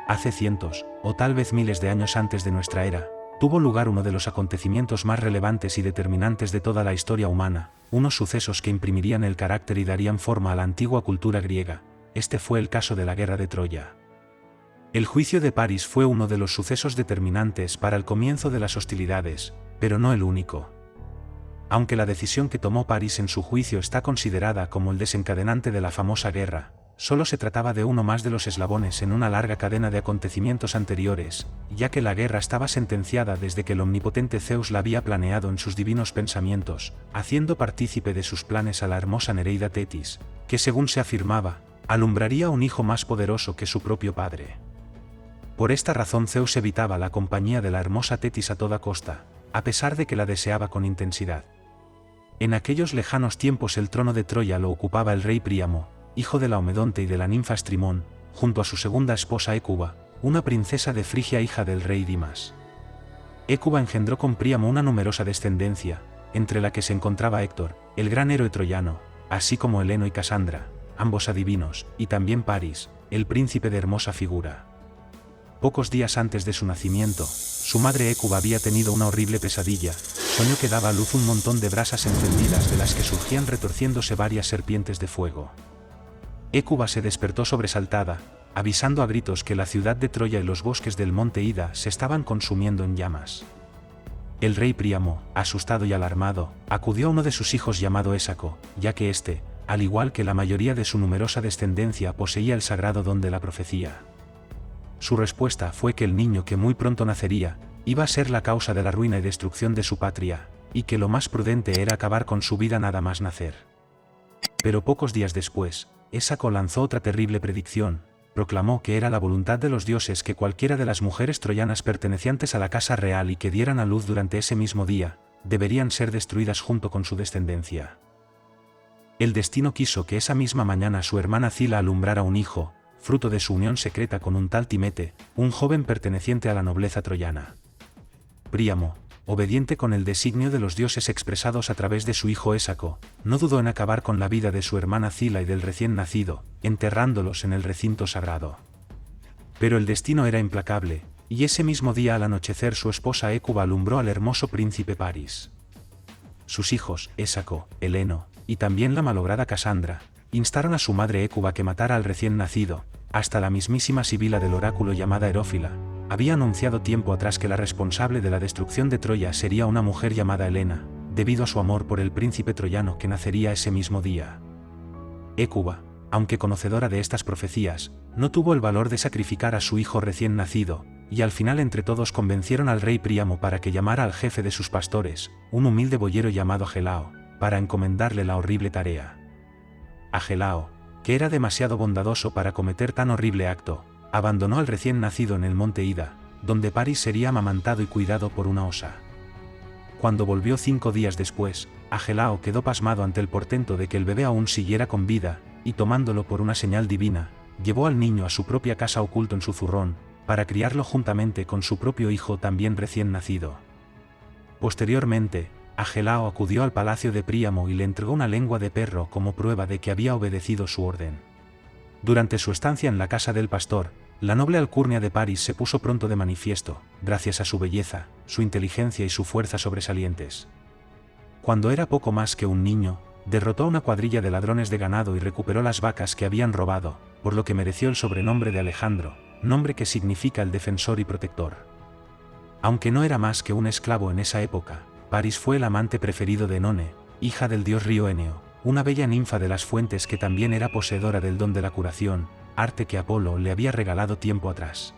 Hace cientos, o tal vez miles de años antes de nuestra era, tuvo lugar uno de los acontecimientos más relevantes y determinantes de toda la historia humana, unos sucesos que imprimirían el carácter y darían forma a la antigua cultura griega. Este fue el caso de la guerra de Troya. El juicio de París fue uno de los sucesos determinantes para el comienzo de las hostilidades, pero no el único. Aunque la decisión que tomó París en su juicio está considerada como el desencadenante de la famosa guerra, solo se trataba de uno más de los eslabones en una larga cadena de acontecimientos anteriores, ya que la guerra estaba sentenciada desde que el omnipotente Zeus la había planeado en sus divinos pensamientos, haciendo partícipe de sus planes a la hermosa Nereida Tetis, que según se afirmaba, alumbraría un hijo más poderoso que su propio padre. Por esta razón Zeus evitaba la compañía de la hermosa Tetis a toda costa, a pesar de que la deseaba con intensidad. En aquellos lejanos tiempos el trono de Troya lo ocupaba el rey Príamo, hijo de Laomedonte y de la ninfa Estrimón, junto a su segunda esposa Hécuba, una princesa de Frigia hija del rey Dimas. Hécuba engendró con Príamo una numerosa descendencia, entre la que se encontraba Héctor, el gran héroe troyano, así como Heleno y Casandra, ambos adivinos, y también París, el príncipe de hermosa figura. Pocos días antes de su nacimiento, su madre Hécuba había tenido una horrible pesadilla. Soñó que daba a luz un montón de brasas encendidas de las que surgían retorciéndose varias serpientes de fuego. Hécuba se despertó sobresaltada, avisando a gritos que la ciudad de Troya y los bosques del monte Ida se estaban consumiendo en llamas. El rey Príamo, asustado y alarmado, acudió a uno de sus hijos llamado Ésaco, ya que éste, al igual que la mayoría de su numerosa descendencia, poseía el sagrado don de la profecía. Su respuesta fue que el niño que muy pronto nacería, iba a ser la causa de la ruina y destrucción de su patria, y que lo más prudente era acabar con su vida nada más nacer. Pero pocos días después, Ésaco lanzó otra terrible predicción, proclamó que era la voluntad de los dioses que cualquiera de las mujeres troyanas pertenecientes a la casa real y que dieran a luz durante ese mismo día, deberían ser destruidas junto con su descendencia. El destino quiso que esa misma mañana su hermana Cila alumbrara un hijo, fruto de su unión secreta con un tal Timete, un joven perteneciente a la nobleza troyana. Príamo, obediente con el designio de los dioses expresados a través de su hijo Ésaco, no dudó en acabar con la vida de su hermana Cila y del recién nacido, enterrándolos en el recinto sagrado. Pero el destino era implacable, y ese mismo día al anochecer su esposa Hécuba alumbró al hermoso príncipe París. Sus hijos, Ésaco, Heleno, y también la malograda Casandra, instaron a su madre Hécuba que matara al recién nacido. Hasta la mismísima sibila del oráculo llamada Herófila había anunciado tiempo atrás que la responsable de la destrucción de Troya sería una mujer llamada Helena, debido a su amor por el príncipe troyano que nacería ese mismo día. Hécuba, aunque conocedora de estas profecías, no tuvo el valor de sacrificar a su hijo recién nacido, y al final entre todos convencieron al rey Príamo para que llamara al jefe de sus pastores, un humilde boyero llamado Agelao, para encomendarle la horrible tarea. Agelao, que era demasiado bondadoso para cometer tan horrible acto, abandonó al recién nacido en el monte Ida, donde París sería amamantado y cuidado por una osa. Cuando volvió 5 días después, Agelao quedó pasmado ante el portento de que el bebé aún siguiera con vida, y tomándolo por una señal divina, llevó al niño a su propia casa oculto en su zurrón, para criarlo juntamente con su propio hijo también recién nacido. Posteriormente, Agelao acudió al palacio de Príamo y le entregó una lengua de perro como prueba de que había obedecido su orden. Durante su estancia en la casa del pastor, la noble alcurnia de París se puso pronto de manifiesto, gracias a su belleza, su inteligencia y su fuerza sobresalientes. Cuando era poco más que un niño, derrotó a una cuadrilla de ladrones de ganado y recuperó las vacas que habían robado, por lo que mereció el sobrenombre de Alejandro, nombre que significa el defensor y protector. Aunque no era más que un esclavo en esa época, París fue el amante preferido de Enone, hija del dios río Eneo, una bella ninfa de las fuentes que también era poseedora del don de la curación, arte que Apolo le había regalado tiempo atrás.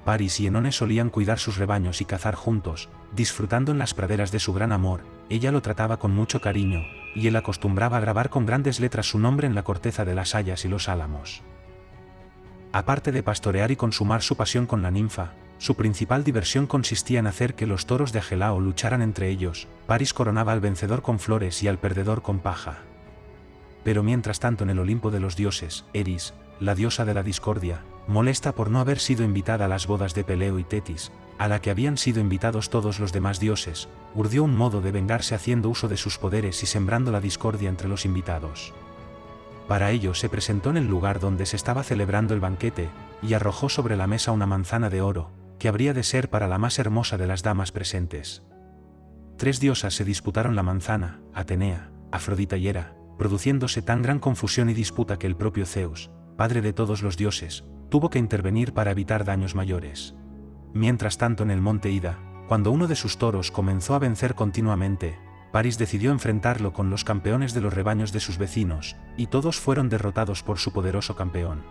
París y Enone solían cuidar sus rebaños y cazar juntos, disfrutando en las praderas de su gran amor. Ella lo trataba con mucho cariño, y él acostumbraba a grabar con grandes letras su nombre en la corteza de las hayas y los álamos. Aparte de pastorear y consumar su pasión con la ninfa, su principal diversión consistía en hacer que los toros de Agelao lucharan entre ellos. París coronaba al vencedor con flores y al perdedor con paja. Pero mientras tanto en el Olimpo de los dioses, Eris, la diosa de la discordia, molesta por no haber sido invitada a las bodas de Peleo y Tetis, a la que habían sido invitados todos los demás dioses, urdió un modo de vengarse haciendo uso de sus poderes y sembrando la discordia entre los invitados. Para ello se presentó en el lugar donde se estaba celebrando el banquete, y arrojó sobre la mesa una manzana de oro, que habría de ser para la más hermosa de las damas presentes. 3 diosas se disputaron la manzana, Atenea, Afrodita y Hera, produciéndose tan gran confusión y disputa que el propio Zeus, padre de todos los dioses, tuvo que intervenir para evitar daños mayores. Mientras tanto en el monte Ida, cuando uno de sus toros comenzó a vencer continuamente, Paris decidió enfrentarlo con los campeones de los rebaños de sus vecinos, y todos fueron derrotados por su poderoso campeón.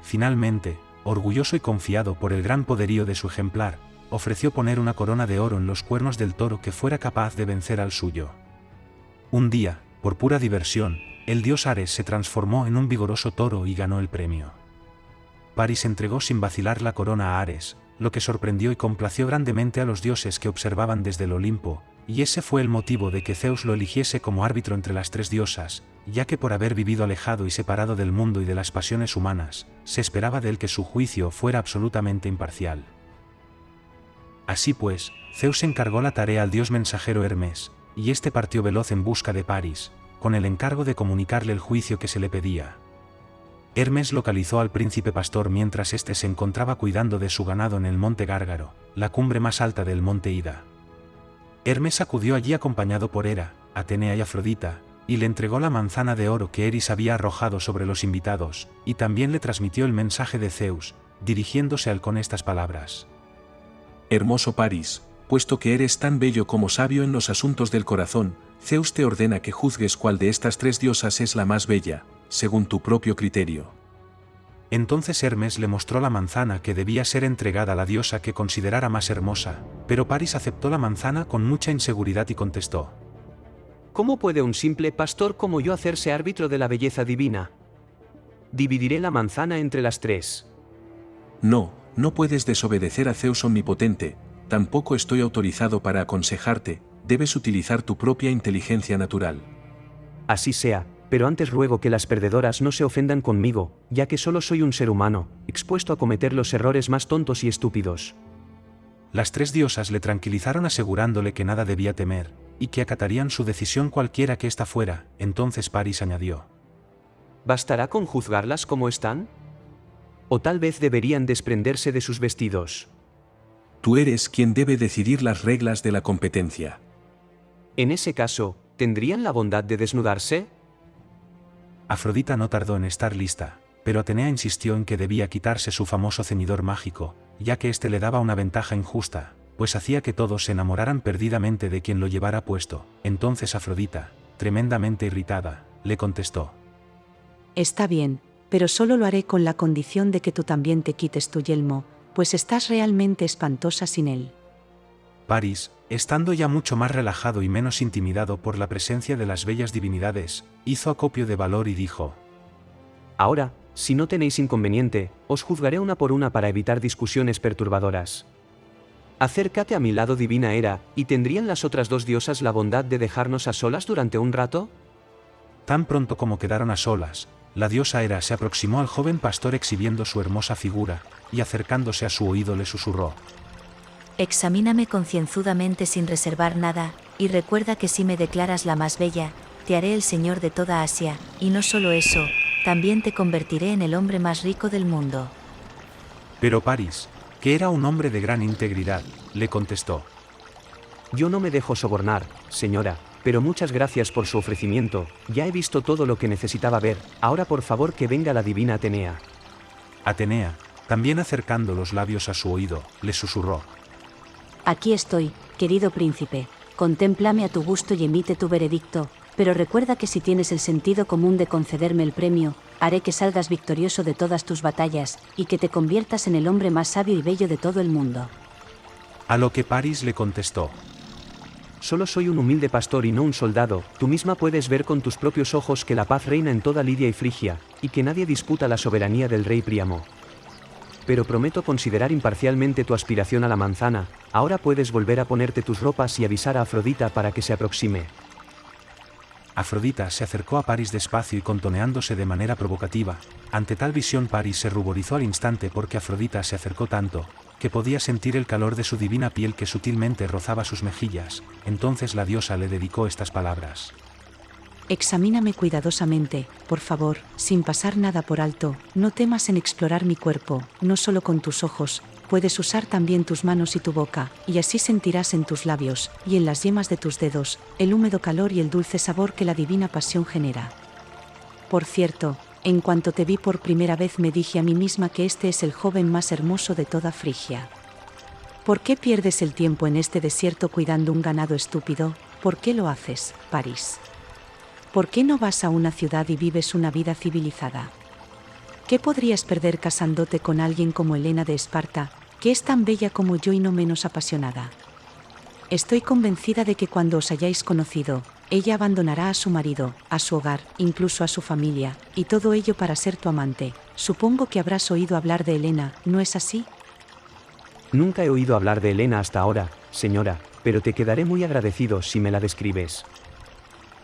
Finalmente, orgulloso y confiado por el gran poderío de su ejemplar, ofreció poner una corona de oro en los cuernos del toro que fuera capaz de vencer al suyo. Un día, por pura diversión, el dios Ares se transformó en un vigoroso toro y ganó el premio. Paris entregó sin vacilar la corona a Ares, lo que sorprendió y complació grandemente a los dioses que observaban desde el Olimpo, y ese fue el motivo de que Zeus lo eligiese como árbitro entre las 3 diosas, ya que por haber vivido alejado y separado del mundo y de las pasiones humanas, se esperaba de él que su juicio fuera absolutamente imparcial. Así pues, Zeus encargó la tarea al dios mensajero Hermes, y éste partió veloz en busca de Paris, con el encargo de comunicarle el juicio que se le pedía. Hermes localizó al príncipe pastor mientras éste se encontraba cuidando de su ganado en el monte Gárgaro, la cumbre más alta del monte Ida. Hermes acudió allí acompañado por Hera, Atenea y Afrodita, y le entregó la manzana de oro que Eris había arrojado sobre los invitados, y también le transmitió el mensaje de Zeus, dirigiéndose a él con estas palabras. Hermoso Paris, puesto que eres tan bello como sabio en los asuntos del corazón, Zeus te ordena que juzgues cuál de estas 3 diosas es la más bella, según tu propio criterio. Entonces Hermes le mostró la manzana que debía ser entregada a la diosa que considerara más hermosa, pero Paris aceptó la manzana con mucha inseguridad y contestó: ¿Cómo puede un simple pastor como yo hacerse árbitro de la belleza divina? Dividiré la manzana entre las 3. No puedes desobedecer a Zeus omnipotente, tampoco estoy autorizado para aconsejarte, debes utilizar tu propia inteligencia natural. Así sea, pero antes ruego que las perdedoras no se ofendan conmigo, ya que solo soy un ser humano, expuesto a cometer los errores más tontos y estúpidos. Las 3 diosas le tranquilizaron asegurándole que nada debía temer, y que acatarían su decisión cualquiera que ésta fuera. Entonces Paris añadió: ¿Bastará con juzgarlas como están? ¿O tal vez deberían desprenderse de sus vestidos? Tú eres quien debe decidir las reglas de la competencia. En ese caso, ¿tendrían la bondad de desnudarse? Afrodita no tardó en estar lista, pero Atenea insistió en que debía quitarse su famoso ceñidor mágico, ya que éste le daba una ventaja injusta, pues hacía que todos se enamoraran perdidamente de quien lo llevara puesto. Entonces Afrodita, tremendamente irritada, le contestó: Está bien, pero solo lo haré con la condición de que tú también te quites tu yelmo, pues estás realmente espantosa sin él. Paris, estando ya mucho más relajado y menos intimidado por la presencia de las bellas divinidades, hizo acopio de valor y dijo: Ahora, si no tenéis inconveniente, os juzgaré una por una para evitar discusiones perturbadoras. Acércate a mi lado, divina Hera, ¿y tendrían las otras 2 diosas la bondad de dejarnos a solas durante un rato? Tan pronto como quedaron a solas, la diosa Hera se aproximó al joven pastor exhibiendo su hermosa figura, y acercándose a su oído le susurró: Examíname concienzudamente sin reservar nada, y recuerda que si me declaras la más bella, te haré el señor de toda Asia, y no solo eso, también te convertiré en el hombre más rico del mundo. Pero Paris, que era un hombre de gran integridad, le contestó: Yo no me dejo sobornar, señora, pero muchas gracias por su ofrecimiento, ya he visto todo lo que necesitaba ver, ahora por favor que venga la divina Atenea. Atenea, también acercando los labios a su oído, le susurró: Aquí estoy, querido príncipe, contémplame a tu gusto y emite tu veredicto, pero recuerda que si tienes el sentido común de concederme el premio, haré que salgas victorioso de todas tus batallas, y que te conviertas en el hombre más sabio y bello de todo el mundo. A lo que Paris le contestó: Solo soy un humilde pastor y no un soldado, tú misma puedes ver con tus propios ojos que la paz reina en toda Lidia y Frigia, y que nadie disputa la soberanía del rey Príamo. Pero prometo considerar imparcialmente tu aspiración a la manzana, ahora puedes volver a ponerte tus ropas y avisar a Afrodita para que se aproxime. Afrodita se acercó a Paris despacio y contoneándose de manera provocativa. Ante tal visión Paris se ruborizó al instante porque Afrodita se acercó tanto, que podía sentir el calor de su divina piel que sutilmente rozaba sus mejillas. Entonces la diosa le dedicó estas palabras: Examíname cuidadosamente, por favor, sin pasar nada por alto, no temas en explorar mi cuerpo, no solo con tus ojos, puedes usar también tus manos y tu boca, y así sentirás en tus labios, y en las yemas de tus dedos, el húmedo calor y el dulce sabor que la divina pasión genera. Por cierto, en cuanto te vi por primera vez me dije a mí misma que este es el joven más hermoso de toda Frigia. ¿Por qué pierdes el tiempo en este desierto cuidando un ganado estúpido? ¿Por qué lo haces, París? ¿Por qué no vas a una ciudad y vives una vida civilizada? ¿Qué podrías perder casándote con alguien como Helena de Esparta, que es tan bella como yo y no menos apasionada? Estoy convencida de que cuando os hayáis conocido, ella abandonará a su marido, a su hogar, incluso a su familia, y todo ello para ser tu amante. Supongo que habrás oído hablar de Helena, ¿no es así? Nunca he oído hablar de Helena hasta ahora, señora, pero te quedaré muy agradecido si me la describes.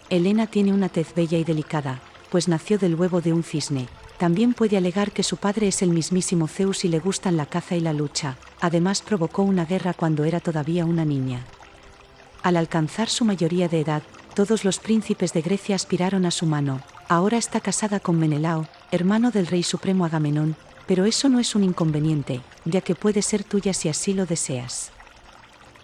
Helena tiene una tez bella y delicada, pues nació del huevo de un cisne. También puede alegar que su padre es el mismísimo Zeus y le gustan la caza y la lucha. Además provocó una guerra cuando era todavía una niña. Al alcanzar su mayoría de edad, todos los príncipes de Grecia aspiraron a su mano. Ahora está casada con Menelao, hermano del rey supremo Agamenón, pero eso no es un inconveniente, ya que puede ser tuya si así lo deseas.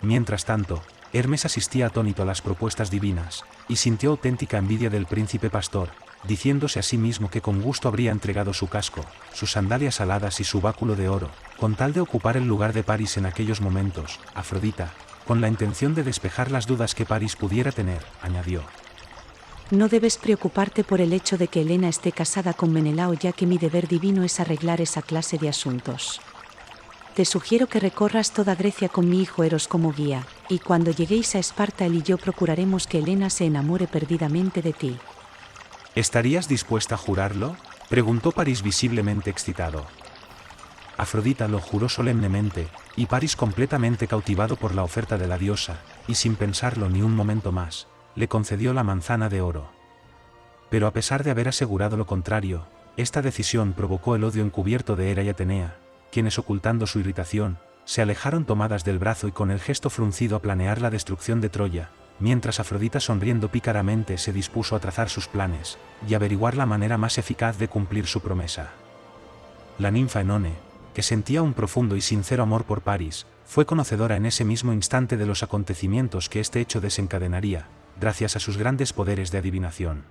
Mientras tanto, Hermes asistía atónito a las propuestas divinas, y sintió auténtica envidia del príncipe pastor, diciéndose a sí mismo que con gusto habría entregado su casco, sus sandalias aladas y su báculo de oro, con tal de ocupar el lugar de París en aquellos momentos. Afrodita, con la intención de despejar las dudas que París pudiera tener, añadió: No debes preocuparte por el hecho de que Helena esté casada con Menelao, ya que mi deber divino es arreglar esa clase de asuntos. Te sugiero que recorras toda Grecia con mi hijo Eros como guía, y cuando lleguéis a Esparta él y yo procuraremos que Helena se enamore perdidamente de ti. ¿Estarías dispuesta a jurarlo?, preguntó París visiblemente excitado. Afrodita lo juró solemnemente, y París, completamente cautivado por la oferta de la diosa, y sin pensarlo ni un momento más, le concedió la manzana de oro. Pero a pesar de haber asegurado lo contrario, esta decisión provocó el odio encubierto de Hera y Atenea, quienes, ocultando su irritación, se alejaron tomadas del brazo y con el gesto fruncido a planear la destrucción de Troya, mientras Afrodita, sonriendo pícaramente, se dispuso a trazar sus planes y averiguar la manera más eficaz de cumplir su promesa. La ninfa Enone, que sentía un profundo y sincero amor por París, fue conocedora en ese mismo instante de los acontecimientos que este hecho desencadenaría, gracias a sus grandes poderes de adivinación.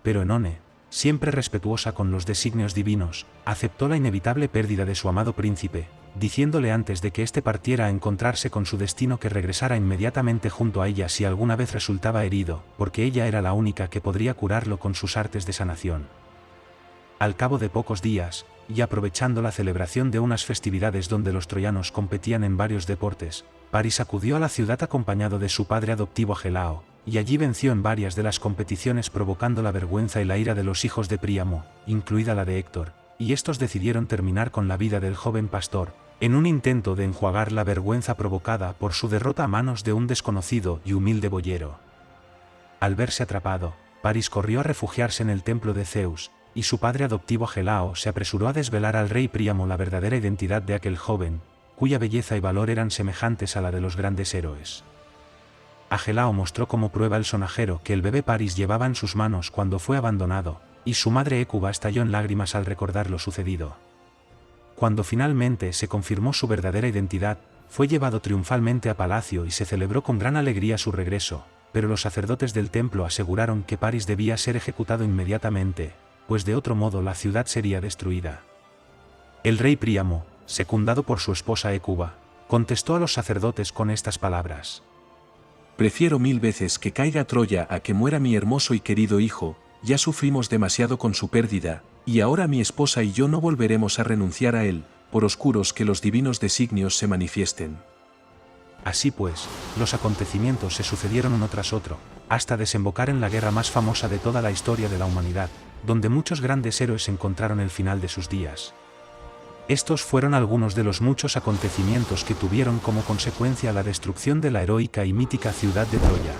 Pero Enone, siempre respetuosa con los designios divinos, aceptó la inevitable pérdida de su amado príncipe, diciéndole antes de que éste partiera a encontrarse con su destino que regresara inmediatamente junto a ella si alguna vez resultaba herido, porque ella era la única que podría curarlo con sus artes de sanación. Al cabo de pocos días, y aprovechando la celebración de unas festividades donde los troyanos competían en varios deportes, París acudió a la ciudad acompañado de su padre adoptivo Agelao, y allí venció en varias de las competiciones, provocando la vergüenza y la ira de los hijos de Príamo, incluida la de Héctor, y estos decidieron terminar con la vida del joven pastor, en un intento de enjuagar la vergüenza provocada por su derrota a manos de un desconocido y humilde boyero. Al verse atrapado, París corrió a refugiarse en el templo de Zeus, y su padre adoptivo Agelao se apresuró a desvelar al rey Príamo la verdadera identidad de aquel joven, cuya belleza y valor eran semejantes a la de los grandes héroes. Agelao mostró como prueba el sonajero que el bebé París llevaba en sus manos cuando fue abandonado, y su madre Hécuba estalló en lágrimas al recordar lo sucedido. Cuando finalmente se confirmó su verdadera identidad, fue llevado triunfalmente a palacio y se celebró con gran alegría su regreso, pero los sacerdotes del templo aseguraron que París debía ser ejecutado inmediatamente, pues de otro modo la ciudad sería destruida. El rey Príamo, secundado por su esposa Hécuba, contestó a los sacerdotes con estas palabras: Prefiero 1000 veces que caiga Troya a que muera mi hermoso y querido hijo, ya sufrimos demasiado con su pérdida, y ahora mi esposa y yo no volveremos a renunciar a él, por oscuros que los divinos designios se manifiesten. Así pues, los acontecimientos se sucedieron uno tras otro, hasta desembocar en la guerra más famosa de toda la historia de la humanidad, donde muchos grandes héroes encontraron el final de sus días. Estos fueron algunos de los muchos acontecimientos que tuvieron como consecuencia la destrucción de la heroica y mítica ciudad de Troya.